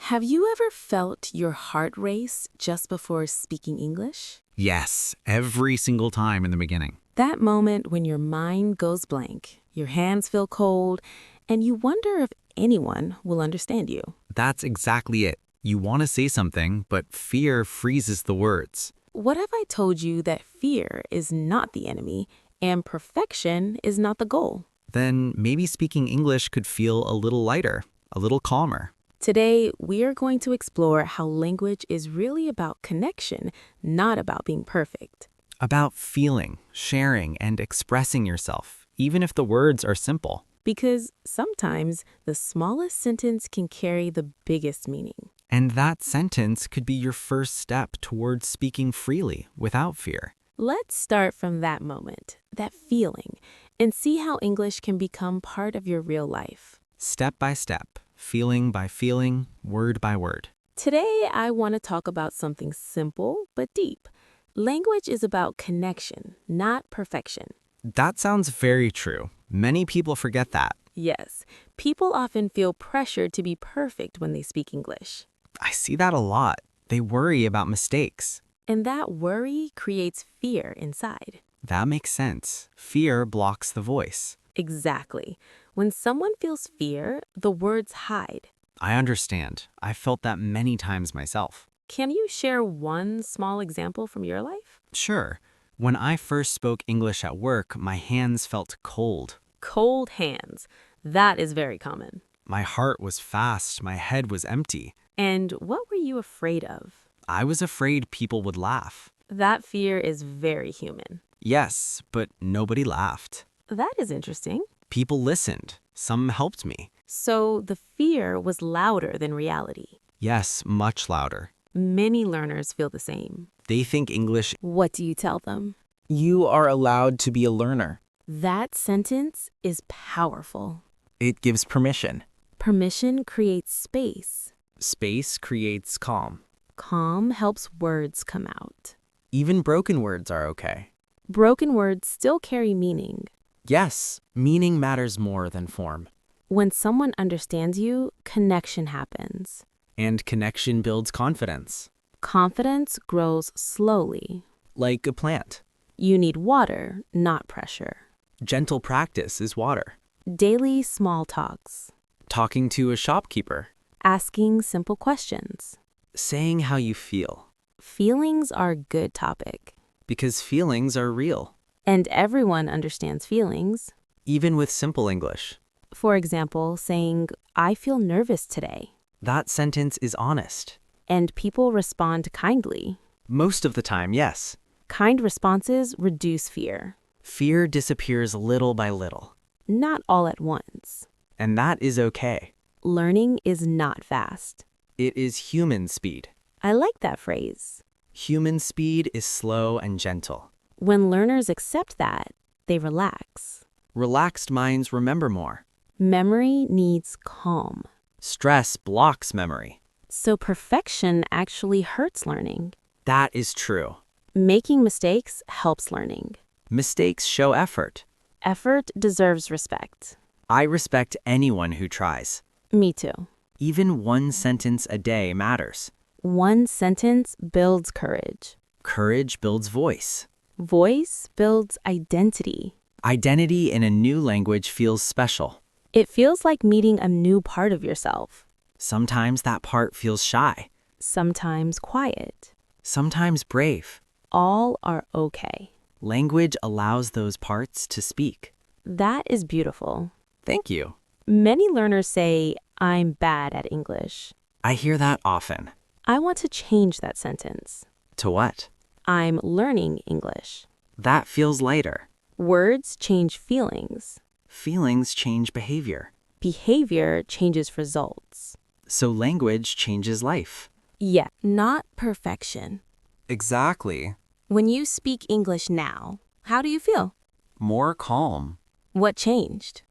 Have you ever felt your heart race just before speaking English? Yes, every single time in the beginning. That moment when your mind goes blank, your hands feel cold, and you wonder if anyone will understand you. That's exactly it. You want to say something, but fear freezes the words. What if I told you that fear is not the enemy and perfection is not the goal? Then maybe speaking English could feel a little lighter, a little calmer. Today, we are going to explore how language is really about connection, not about being perfect. About feeling, sharing, and expressing yourself, even if the words are simple. Because sometimes the smallest sentence can carry the biggest meaning. And that sentence could be your first step towards speaking freely without fear. Let's start from that moment, that feeling, and see how English can become part of your real life. Step by step, feeling by feeling, word by word. Today, I want to talk about something simple but deep. Language is about connection, not perfection. That sounds very true. Many people forget that. Yes, people often feel pressured to be perfect when they speak English. I see that a lot. They worry about mistakes. And that worry creates fear inside. That makes sense. Fear blocks the voice. Exactly. When someone feels fear, the words hide. I understand. I felt that many times myself. Can you share one small example from your life? Sure. When I first spoke English at work, my hands felt cold. Cold hands. That is very common. My heart was fast. My head was empty. And what were you afraid of? I was afraid people would laugh. That fear is very human. Yes, but nobody laughed. That is interesting. People listened. Some helped me. So the fear was louder than reality. Yes, much louder. Many learners feel the same. They think English. What do you tell them? You are allowed to be a learner. That sentence is powerful. It gives permission. Permission creates space. Space creates calm. Calm helps words come out. Even broken words are okay. Broken words still carry meaning. Yes, meaning matters more than form. When someone understands you, connection happens. And connection builds confidence. Confidence grows slowly. Like a plant. You need water, not pressure. Gentle practice is water. Daily small talks. Talking to a shopkeeper. Asking simple questions. Saying how you feel. Feelings are a good topic. Because feelings are real. And everyone understands feelings. Even with simple English. For example, saying, I feel nervous today. That sentence is honest. And people respond kindly. Most of the time, yes. Kind responses reduce fear. Fear disappears little by little. Not all at once. And that is okay. Learning is not fast. It is human speed. I like that phrase. Human speed is slow and gentle. When learners accept that, they relax. Relaxed minds remember more. Memory needs calm. Stress blocks memory. So perfection actually hurts learning. That is true. Making mistakes helps learning. Mistakes show effort. Effort deserves respect. I respect anyone who tries. Me too. Even one sentence a day matters. One sentence builds courage. Courage builds voice. Voice builds identity. Identity in a new language feels special. It feels like meeting a new part of yourself. Sometimes that part feels shy. Sometimes quiet. Sometimes brave. All are okay. Language allows those parts to speak. That is beautiful. Thank you. Many learners say, I'm bad at English. I hear that often. I want to change that sentence. To what? I'm learning English. That feels lighter. Words change feelings. Feelings change behavior. Behavior changes results. So language changes life. Yeah, not perfection. Exactly. When you speak English now, how do you feel? More calm. What changed?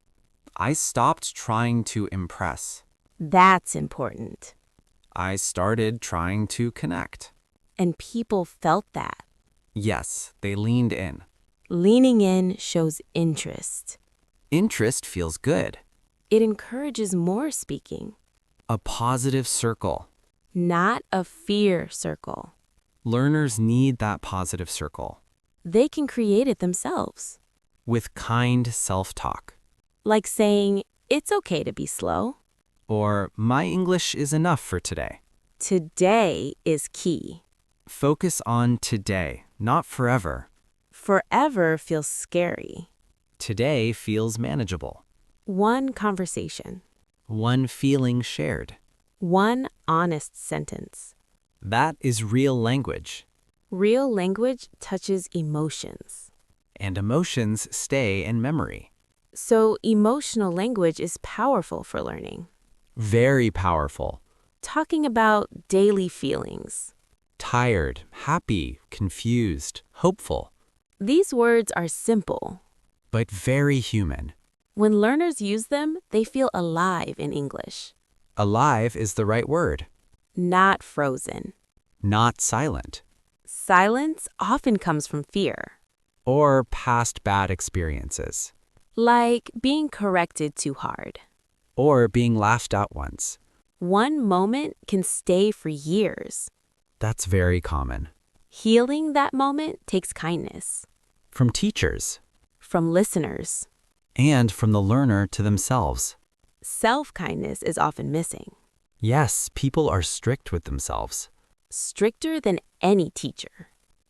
I stopped trying to impress. That's important. I started trying to connect. And people felt that. Yes, they leaned in. Leaning in shows interest. Interest feels good. It encourages more speaking. A positive circle. not a fear circle. Learners need that positive circle. They can create it themselves. With kind self-talk. Like saying, it's okay to be slow. Or, my English is enough for today. Today is key. Focus on today, not forever. Forever feels scary. Today feels manageable. One conversation. One feeling shared. One honest sentence. That is real language. Real language touches emotions. And emotions stay in memory. So emotional language is powerful for learning. Very powerful. Talking about daily feelings. Tired, happy, confused, hopeful. These words are simple. But very human. When learners use them, they feel alive in English. Alive is the right word. Not frozen. Not silent. Silence often comes from fear. Or past bad experiences. Like being corrected too hard. Or being laughed at once. One moment can stay for years. That's very common. Healing that moment takes kindness. From teachers. From listeners. And from the learner to themselves. Self-kindness is often missing. Yes, people are strict with themselves. Stricter than any teacher.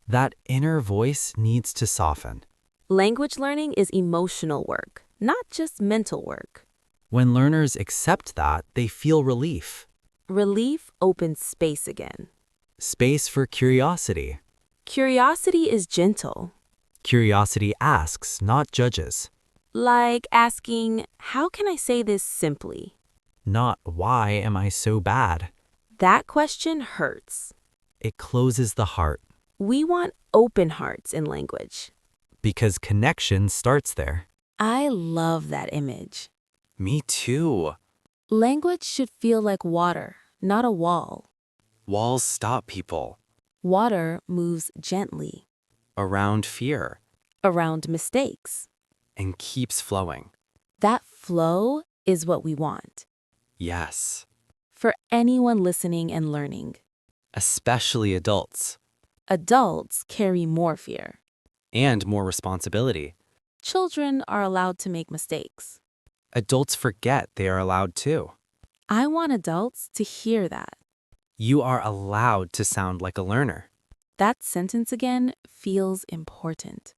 That inner voice needs to soften. Language learning is emotional work, not just mental work. When learners accept that, they feel relief. Relief opens space again. Space for curiosity. Curiosity is gentle. Curiosity asks, not judges. Like asking, how can I say this simply? Not, why am I so bad? That question hurts. It closes the heart. We want open hearts in language. Because connection starts there. I love that image. Me too. Language should feel like water, not a wall. Walls stop people. Water moves gently. Around fear. Around mistakes. And keeps flowing. That flow is what we want. Yes. For anyone listening and learning. Especially adults. Adults carry more fear. And more responsibility. Children are allowed to make mistakes. Adults forget they are allowed to. I want adults to hear that. You are allowed to sound like a learner. That sentence again feels important.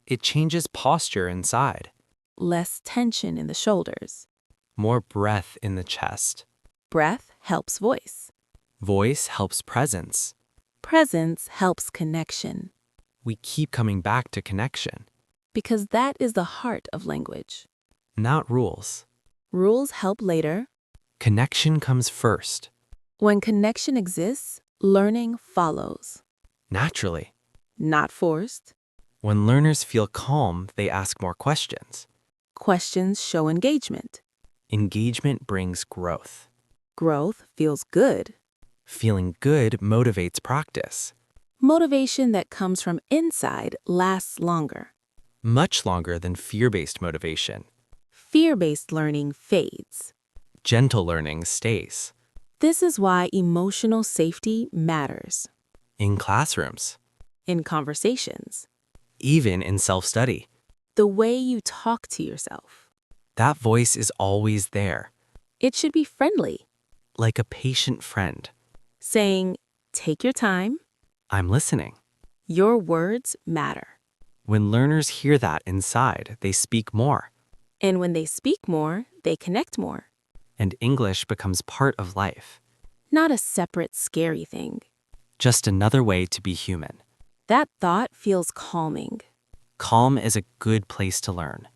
It changes posture inside. Less tension in the shoulders. More breath in the chest. Breath helps voice. Voice helps presence. Presence helps connection. We keep coming back to connection. Because that is the heart of language. Not rules. Rules help later. Connection comes first. When connection exists, learning follows. Naturally. Not forced. When learners feel calm, they ask more questions. Questions show engagement. Engagement brings growth. Growth feels good. Feeling good motivates practice. Motivation that comes from inside lasts longer. Much longer than fear-based motivation. Fear-based learning fades. Gentle learning stays. This is why emotional safety matters. In classrooms. In conversations. Even in self-study. The way you talk to yourself. That voice is always there. It should be friendly. Like a patient friend. Saying, take your time. I'm listening. Your words matter. When learners hear that inside, they speak more. And when they speak more, they connect more. And English becomes part of life. Not a separate, scary thing. Just another way to be human. That thought feels calming. Calm is a good place to learn.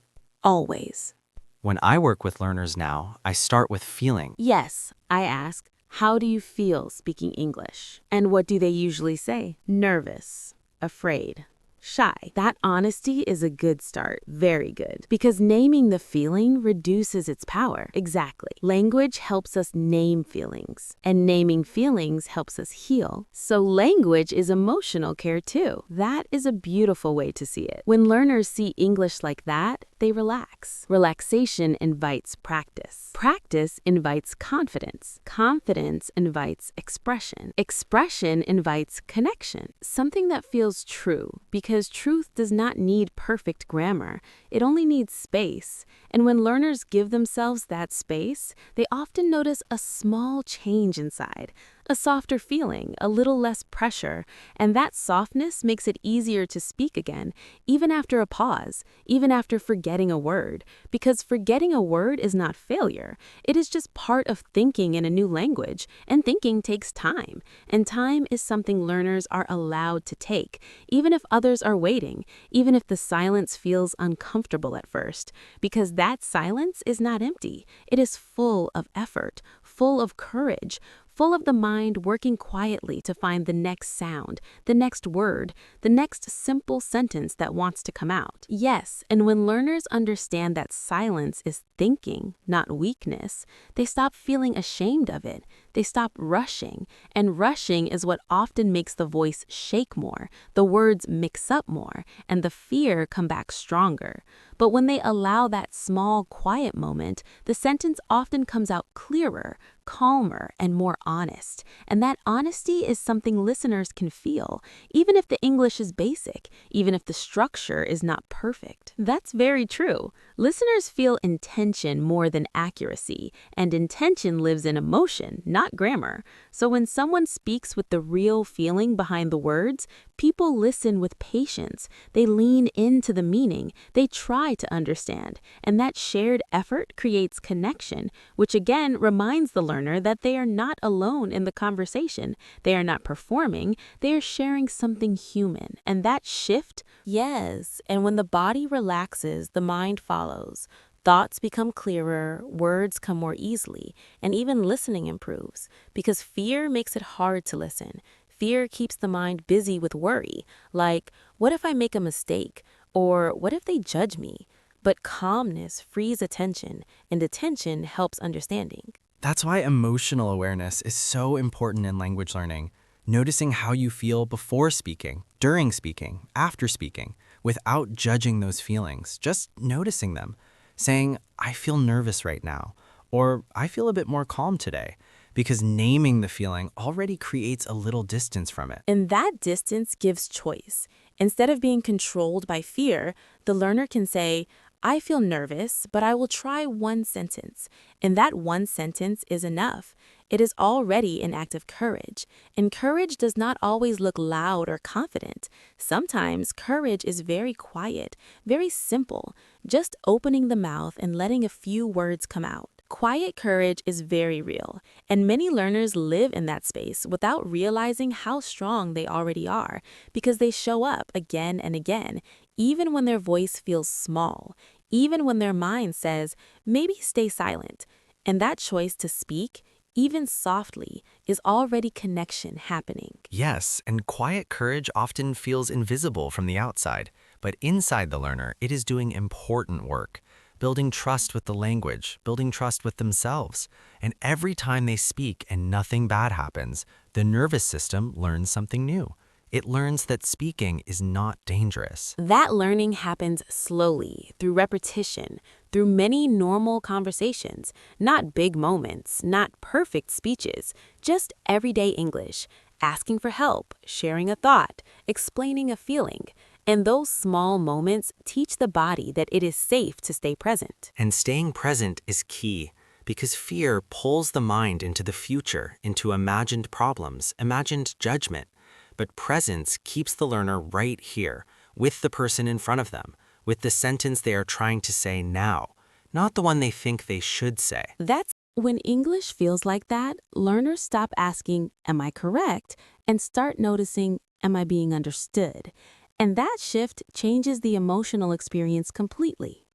Always. When I work with learners now, I start with feeling. Yes, I ask, how do you feel speaking English? And what do they usually say? Nervous, afraid, shy. That honesty is a good start, very good, because naming the feeling reduces its power. Exactly. Language helps us name feelings, and naming feelings helps us heal. So language is emotional care too. That is a beautiful way to see it. When learners see English like that, they relax. Relaxation invites practice. Practice invites confidence. Confidence invites expression. Expression invites connection. Something that feels true, because truth does not need perfect grammar. It only needs space. And when learners give themselves that space, they often notice a small change inside. A softer feeling, a little less pressure, and that softness makes it easier to speak again, even after a pause, even after forgetting a word, because forgetting a word is not failure. It is just part of thinking in a new language, and thinking takes time, and time is something learners are allowed to take, even if others are waiting, even if the silence feels uncomfortable at first, because that silence is not empty. It is full of effort, full of courage, full of the mind working quietly to find the next sound, the next word, the next simple sentence that wants to come out. Yes, and when learners understand that silence is thinking, not weakness, they stop feeling ashamed of it. They stop rushing, and rushing is what often makes the voice shake more, the words mix up more, and the fear come back stronger. But when they allow that small, quiet moment, the sentence often comes out clearer, calmer, and more honest. And that honesty is something listeners can feel, even if the English is basic, even if the structure is not perfect. That's very true. Listeners feel intention more than accuracy, and intention lives in emotion, not grammar. So when someone speaks with the real feeling behind the words, people listen with patience. They lean into the meaning. They try to understand. And that shared effort creates connection, which again reminds the learner that they are not alone in the conversation. They are not performing. They are sharing something human. And that shift, yes. And when the body relaxes, the mind follows. Thoughts become clearer, words come more easily, and even listening improves, because fear makes it hard to listen. Fear keeps the mind busy with worry, like, what if I make a mistake? Or what if they judge me? But calmness frees attention, and attention helps understanding. That's why emotional awareness is so important in language learning. Noticing how you feel before speaking, during speaking, after speaking, without judging those feelings, just noticing them. Saying, I feel nervous right now, or I feel a bit more calm today, because naming the feeling already creates a little distance from it. And that distance gives choice. Instead of being controlled by fear, the learner can say, I feel nervous, but I will try one sentence. And that one sentence is enough. It is already an act of courage. And courage does not always look loud or confident. Sometimes courage is very quiet, very simple, just opening the mouth and letting a few words come out. Quiet courage is very real, and many learners live in that space without realizing how strong they already are, because they show up again and again, even when their voice feels small, even when their mind says, maybe stay silent. And that choice to speak, even softly, is already connection happening. Yes, and quiet courage often feels invisible from the outside, but inside the learner, it is doing important work. Building trust with the language, building trust with themselves. And every time they speak and nothing bad happens, the nervous system learns something new. It learns that speaking is not dangerous. That learning happens slowly, through repetition, through many normal conversations, not big moments, not perfect speeches, just everyday English, asking for help, sharing a thought, explaining a feeling. And those small moments teach the body that it is safe to stay present. And staying present is key, because fear pulls the mind into the future, into imagined problems, imagined judgment. But presence keeps the learner right here, with the person in front of them, with the sentence they are trying to say now, not the one they think they should say. That's when English feels like that, learners stop asking, am I correct? And start noticing, am I being understood? And that shift changes the emotional experience completely.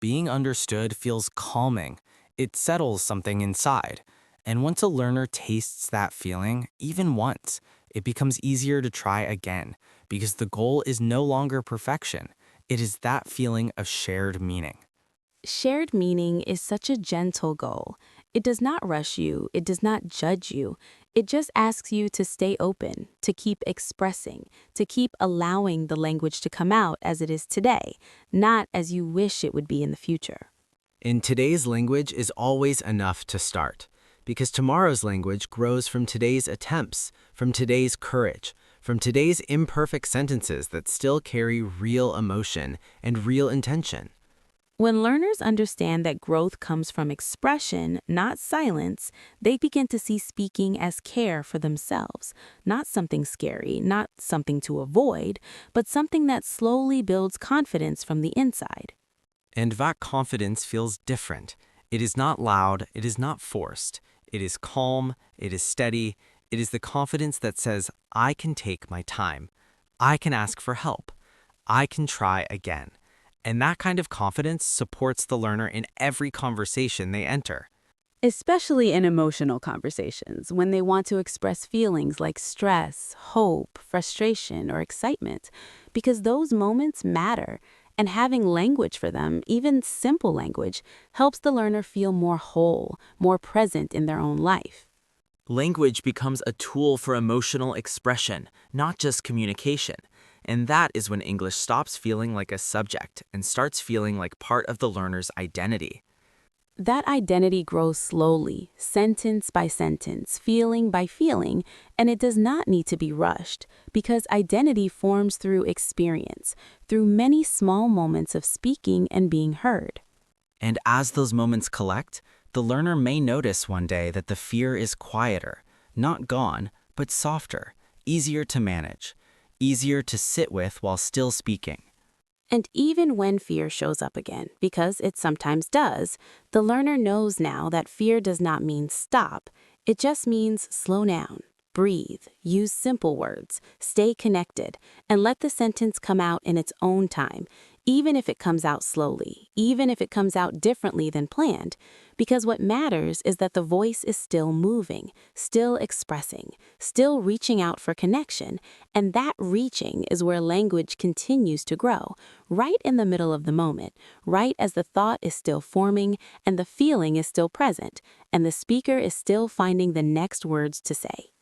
Being understood feels calming. It settles something inside. And once a learner tastes that feeling, even once, It becomes easier to try again because the goal is no longer perfection. It is that feeling of shared meaning. Shared meaning is such a gentle goal. It does not rush you, it does not judge you. It just asks you to stay open, to keep expressing, to keep allowing the language to come out as it is today, not as you wish it would be in the future. In today's language is always enough to start, because tomorrow's language grows from today's attempts, from today's courage, from today's imperfect sentences that still carry real emotion and real intention. When learners understand that growth comes from expression, not silence, they begin to see speaking as care for themselves, not something scary, not something to avoid, but something that slowly builds confidence from the inside. And that confidence feels different. It is not loud, it is not forced. It is calm, it is steady. It is the confidence that says, I can take my time. I can ask for help. I can try again. And that kind of confidence supports the learner in every conversation they enter. Especially in emotional conversations, when they want to express feelings like stress, hope, frustration, or excitement, because those moments matter, and having language for them, even simple language, helps the learner feel more whole, more present in their own life. Language becomes a tool for emotional expression, not just communication. And that is when English stops feeling like a subject and starts feeling like part of the learner's identity. That identity grows slowly, sentence by sentence, feeling by feeling, and it does not need to be rushed, because identity forms through experience, through many small moments of speaking and being heard. And as those moments collect, the learner may notice one day that the fear is quieter, not gone, but softer, easier to manage, easier to sit with while still speaking. And even when fear shows up again, because it sometimes does, the learner knows now that fear does not mean stop. It just means slow down, breathe, use simple words, stay connected, and let the sentence come out in its own time, even if it comes out slowly, even if it comes out differently than planned, because what matters is that the voice is still moving, still expressing, still reaching out for connection, and that reaching is where language continues to grow, right in the middle of the moment, right as the thought is still forming and the feeling is still present, and the speaker is still finding the next words to say.